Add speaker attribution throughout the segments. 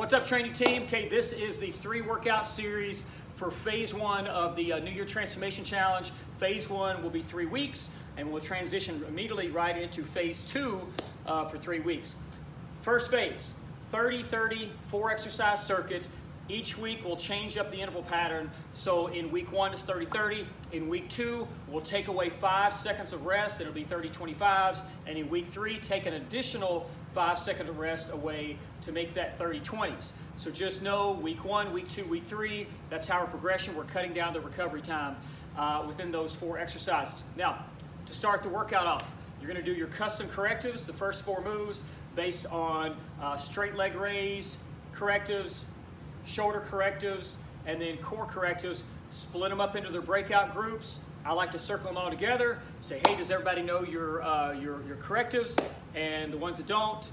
Speaker 1: What's up, training team? Okay, this is the 3 workout series for phase 1 of the New Year Transformation Challenge. Phase 1 will be 3 weeks, and we'll transition immediately right into phase 2 for 3 weeks. First phase, 30-30, 4 exercise circuit. Each week we'll change up the interval pattern. So in week 1 it's 30-30. In week 2 we'll take away 5 seconds of rest. It'll be 30-25s. And in week 3 take an additional 5 seconds of rest away to make that 30-20s. So just know week 1, week 2, week 3, that's our progression. We're cutting down the recovery time within those 4 exercises. Now, to start the workout off, you're going to do your custom correctives, the first 4 moves based on straight leg raise correctives, shoulder correctives, and then core correctives. Split them up into their breakout groups. I like to circle them all together, say, hey, does everybody know your correctives? And the ones that don't,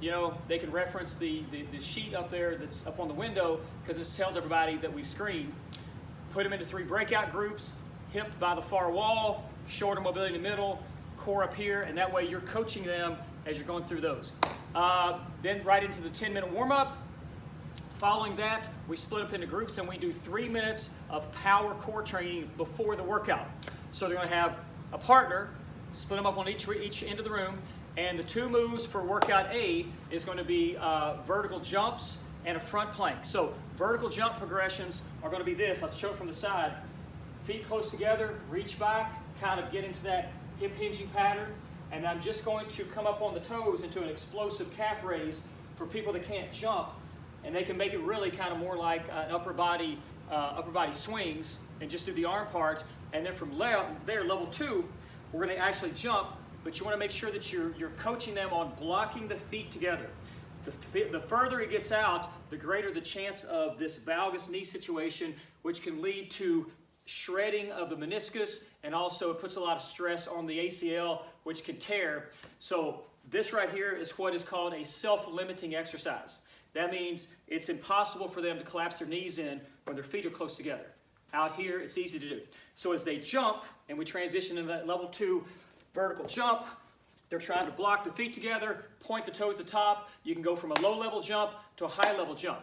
Speaker 1: you know, they can reference the sheet up there that's up on the window, because it tells everybody that we've screened. Put them into 3 breakout groups, hip by the far wall, shoulder mobility in the middle, core up here, and that way you're coaching them as you're going through those. Then right into the 10-minute warm-up. Following that, we split up into groups and we do 3 minutes of power core training before the workout. So they're going to have a partner, split them up on each end of the room, and the 2 moves for workout A is going to be vertical jumps and a front plank. So vertical jump progressions are going to be this. I'll show it from the side. Feet close together, reach back, kind of get into that hip hinging pattern, and I'm just going to come up on the toes into an explosive calf raise for people that can't jump. And they can make it really kind of more like an upper body swings, and just do the arm part. And then from there, level 2, we're going to actually jump, but you want to make sure that you're coaching them on blocking the feet together. The further it gets out, the greater the chance of this valgus knee situation, which can lead to shredding of the meniscus, and also it puts a lot of stress on the ACL, which can tear. So this right here is what is called a self-limiting exercise. That means it's impossible for them to collapse their knees in when their feet are close together. Out here, it's easy to do. So as they jump, and we transition into that level 2 vertical jump, they're trying to block the feet together, point the toes to top. You can go from a low-level jump to a high-level jump.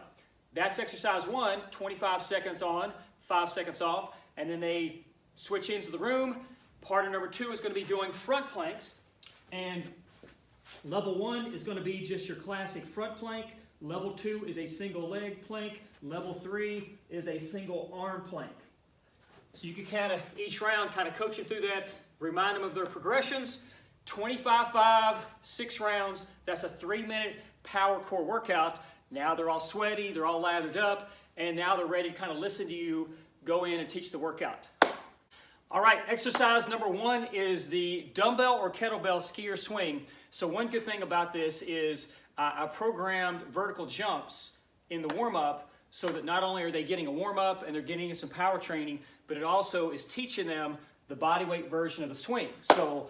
Speaker 1: That's exercise 1, 25 seconds on, 5 seconds off, and then they switch into the room. Partner number 2 is going to be doing front planks, and level 1 is going to be just your classic front plank. Level 2 is a single leg plank. Level 3 is a single arm plank. So you can kind of, each round, kind of coach them through that, remind them of their progressions. 25-5, 6 rounds. That's a 3-minute power core workout. Now they're all sweaty, they're all lathered up, and now they're ready to kind of listen to you go in and teach the workout. All right, exercise number 1 is the dumbbell or kettlebell skier swing. So one good thing about this is I programmed vertical jumps in the warm-up, so that not only are they getting a warm-up and they're getting some power training, but it also is teaching them the body weight version of the swing. So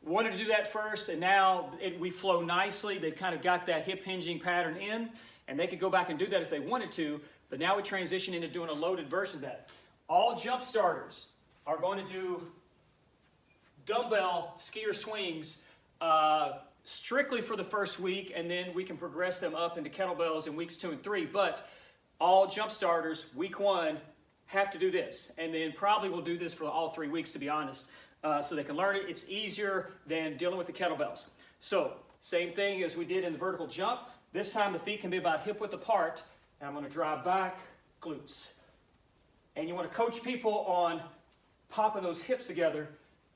Speaker 1: wanted to do that first, and now we flow nicely. They've kind of got that hip hinging pattern in, and they could go back and do that if they wanted to, but now we transition into doing a loaded version of that. All jump starters are going to do dumbbell skier swings strictly for the first week, and then we can progress them up into kettlebells in weeks 2 and 3. But all jump starters, week 1, have to do this, and then probably we'll do this for all 3 weeks, to be honest, so they can learn it. It's easier than dealing with the kettlebells. So same thing as we did in the vertical jump. This time the feet can be about hip width apart, and I'm going to drive back, glutes. And you want to coach people on popping those hips together.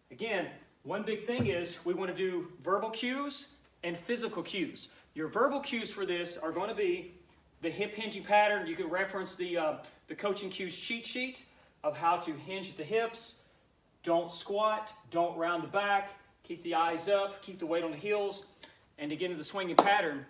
Speaker 1: Again, one big thing is we want to do verbal cues and physical cues. Your verbal cues for this are going to be the hip hinging pattern. You can reference the coaching cues cheat sheet of how to hinge at the hips. Don't squat, don't round the back, keep the eyes up, keep the weight on the heels, and to get into the swinging pattern.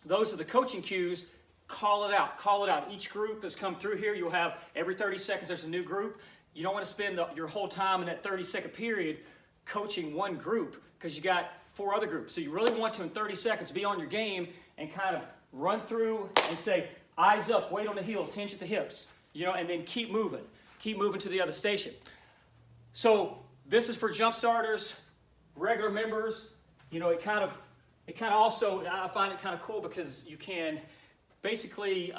Speaker 1: Those are the coaching cues. Call it out, call it out. Each group has come through here. You'll have every 30 seconds there's a new group. You don't want to spend your whole time in that 30-second period coaching one group, because you got 4 other groups. So you really want to, in 30 seconds, be on your game and kind of run through and say, eyes up, weight on the heels, hinge at the hips, you know, and then keep moving to the other station. So this is for jump starters, regular members. You know, it kind of also, I find it kind of cool because you can basically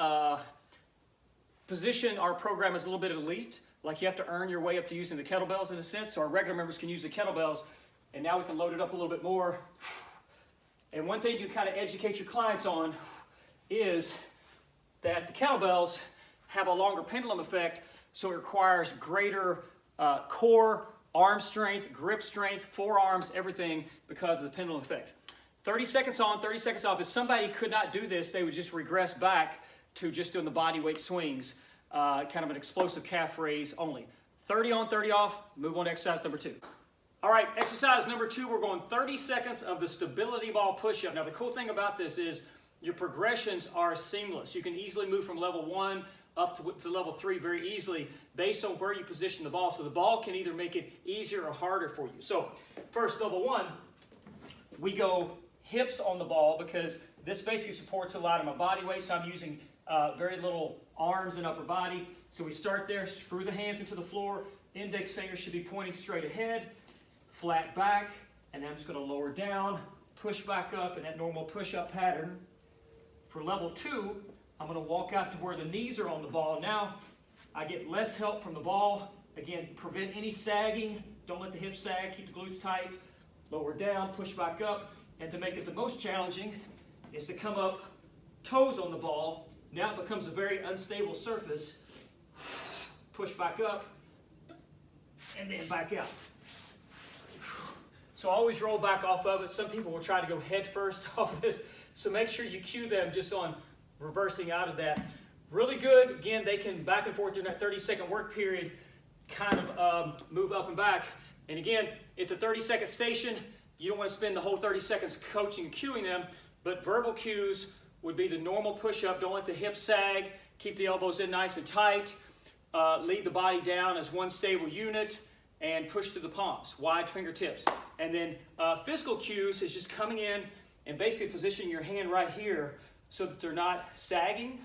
Speaker 1: position our program as a little bit elite. Like you have to earn your way up to using the kettlebells in a sense, so our regular members can use the kettlebells, and now we can load it up a little bit more. And one thing you kind of educate your clients on is that the kettlebells have a longer pendulum effect, so it requires greater core, arm strength, grip strength, forearms, everything because of the pendulum effect. 30 seconds on, 30 seconds off. If somebody could not do this, they would just regress back to just doing the body weight swings, kind of an explosive calf raise only. 30 on, 30 off, move on to exercise number 2. All right, exercise number 2, we're going 30 seconds of the stability ball push-up. Now the cool thing about this is your progressions are seamless. You can easily move from level 1 up to level 3 very easily based on where you position the ball. So the ball can either make it easier or harder for you. So first, level 1, we go hips on the ball because this basically supports a lot of my body weight, so I'm using very little arms and upper body. So we start there, screw the hands into the floor, index fingers should be pointing straight ahead, flat back, and then I'm just going to lower down, push back up in that normal push-up pattern. For level 2, I'm going to walk out to where the knees are on the ball. Now I get less help from the ball. Again, prevent any sagging. Don't let the hips sag. Keep the glutes tight. Lower down, push back up. And to make it the most challenging is to come up toes on the ball. Now it becomes a very unstable surface. Push back up and then back out. So always roll back off of it. Some people will try to go head first off of this. So make sure you cue them just on reversing out of that. Really good. Again, they can back and forth during that 30-second work period, kind of move up and back. And again, it's a 30-second station. You don't want to spend the whole 30 seconds coaching and cueing them, but verbal cues would be the normal push-up. Don't let the hips sag. Keep the elbows in nice and tight. Lead the body down as one stable unit and push through the palms, wide fingertips. And then physical cues is just coming in and basically positioning your hand right here so that they're not sagging.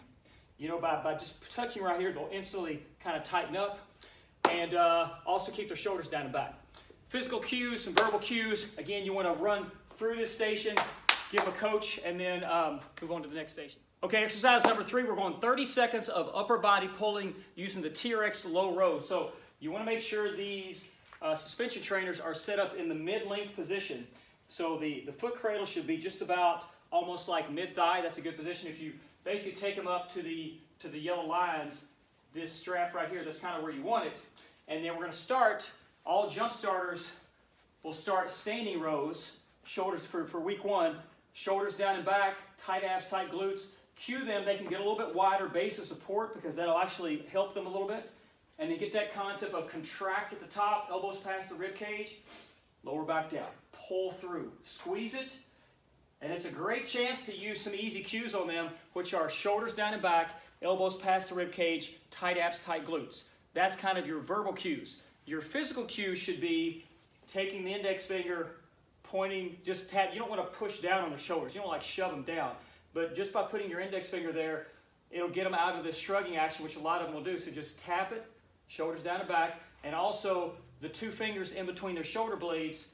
Speaker 1: You know, by just touching right here, they'll instantly kind of tighten up. And also keep their shoulders down and back. Physical cues, some verbal cues. Again, you want to run through this station, give a coach, and then move on to the next station. Okay, exercise number 3, we're going 30 seconds of upper body pulling using the TRX low row. So you want to make sure these suspension trainers are set up in the mid-length position. So the foot cradle should be just about almost like mid-thigh. That's a good position. If you basically take them up to the yellow lines, this strap right here, that's kind of where you want it. And then we're going to start, all jump starters will start standing rows, shoulders for week 1, shoulders down and back, tight abs, tight glutes. Cue them, they can get a little bit wider base of support because that'll actually help them a little bit. And then get that concept of contract at the top, elbows past the rib cage, lower back down, pull through, squeeze it. And it's a great chance to use some easy cues on them, which are shoulders down and back, elbows past the rib cage, tight abs, tight glutes. That's kind of your verbal cues. Your physical cues should be taking the index finger, pointing, just tap. You don't want to push down on the shoulders. You don't like shove them down. But just by putting your index finger there, it'll get them out of this shrugging action, which a lot of them will do. So just tap it, shoulders down and back, and also the 2 fingers in between their shoulder blades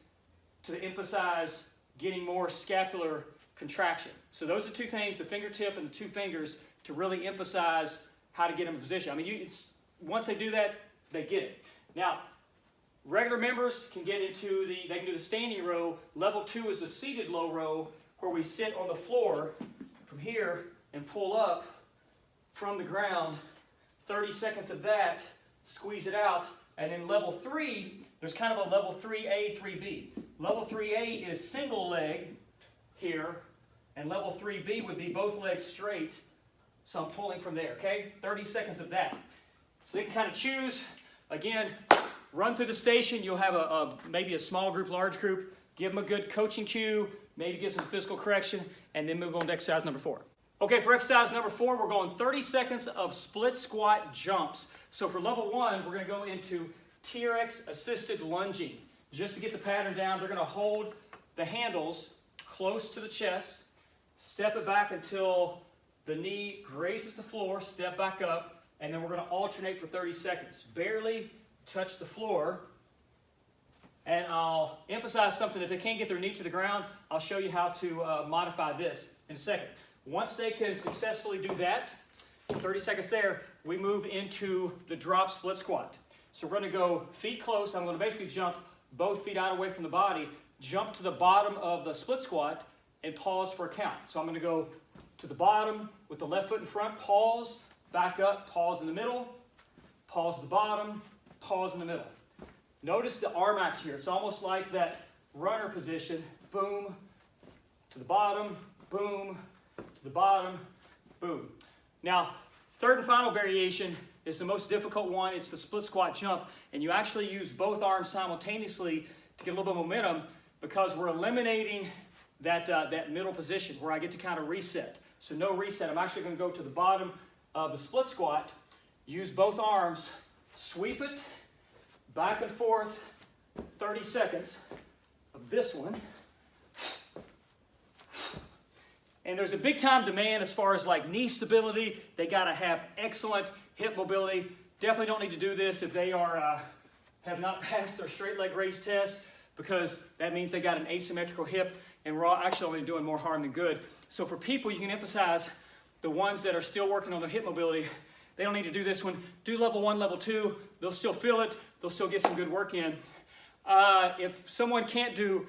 Speaker 1: to emphasize getting more scapular contraction. So those are 2 things, the fingertip and the 2 fingers, to really emphasize how to get them in position. I mean, once they do that, they get it. Now, regular members can get into they can do the standing row. Level 2 is the seated low row, where we sit on the floor from here and pull up from the ground. 30 seconds of that, squeeze it out. And then level 3, there's kind of a level 3A, 3B. Level 3A is single leg here, and level 3B would be both legs straight. So I'm pulling from there, okay? 30 seconds of that. So they can kind of choose. Again, run through the station. You'll have maybe a small group, large group. Give them a good coaching cue, maybe get some physical correction, and then move on to exercise number 4. Okay, for exercise number 4, we're going 30 seconds of split squat jumps. So for level 1, we're going to go into TRX assisted lunging. Just to get the pattern down, they're going to hold the handles close to the chest, step it back until the knee grazes the floor, step back up, and then we're going to alternate for 30 seconds. Barely touch the floor. And I'll emphasize something. If they can't get their knee to the ground, I'll show you how to modify this in a second. Once they can successfully do that, 30 seconds there, we move into the drop split squat. So we're going to go feet close. I'm going to basically jump both feet out away from the body, jump to the bottom of the split squat, and pause for a count. So I'm going to go to the bottom with the left foot in front, pause, back up, pause in the middle, pause at the bottom, pause in the middle. Notice the arm action here. It's almost like that runner position. Boom, to the bottom, boom, to the bottom, boom. Now, third and final variation is the most difficult one. It's the split squat jump, and you actually use both arms simultaneously to get a little bit of momentum because we're eliminating that middle position where I get to kind of reset. So no reset. I'm actually going to go to the bottom of the split squat, use both arms, sweep it, back and forth, 30 seconds of this one. And there's a big time demand as far as like knee stability. They got to have excellent hip mobility. Definitely don't need to do this if they are have not passed their straight leg raise test, because that means they got an asymmetrical hip, and we're actually only doing more harm than good. So for people, you can emphasize the ones that are still working on their hip mobility. They don't need to do this one. Do level 1, level 2. They'll still feel it. They'll still get some good work in. If someone can't do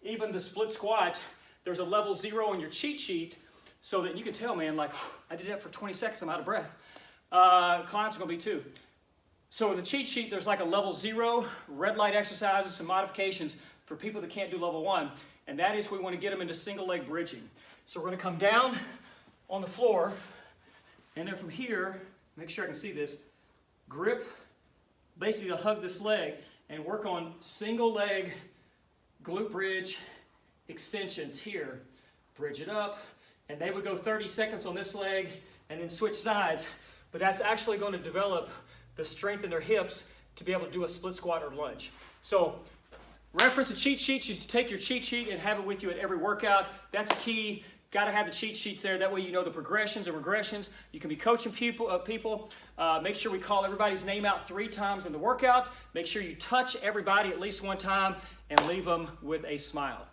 Speaker 1: even the split squat, there's a level 0 on your cheat sheet so that you can tell, man, like, I did that for 20 seconds, I'm out of breath. Clients are going to be too. So in the cheat sheet, there's like a level 0, red light exercises, some modifications for people that can't do level 1. And that is we want to get them into single leg bridging. So we're going to come down on the floor, and then from here, make sure I can see this, grip, basically to hug this leg, and work on single leg glute bridge extensions here. Bridge it up, and they would go 30 seconds on this leg and then switch sides. But that's actually going to develop the strength in their hips to be able to do a split squat or lunge. So reference the cheat sheets. You should take your cheat sheet and have it with you at every workout. That's key. Got to have the cheat sheets there. That way you know the progressions and regressions. You can be coaching people. Make sure we call everybody's name out 3 times in the workout. Make sure you touch everybody at least 1 time and leave them with a smile.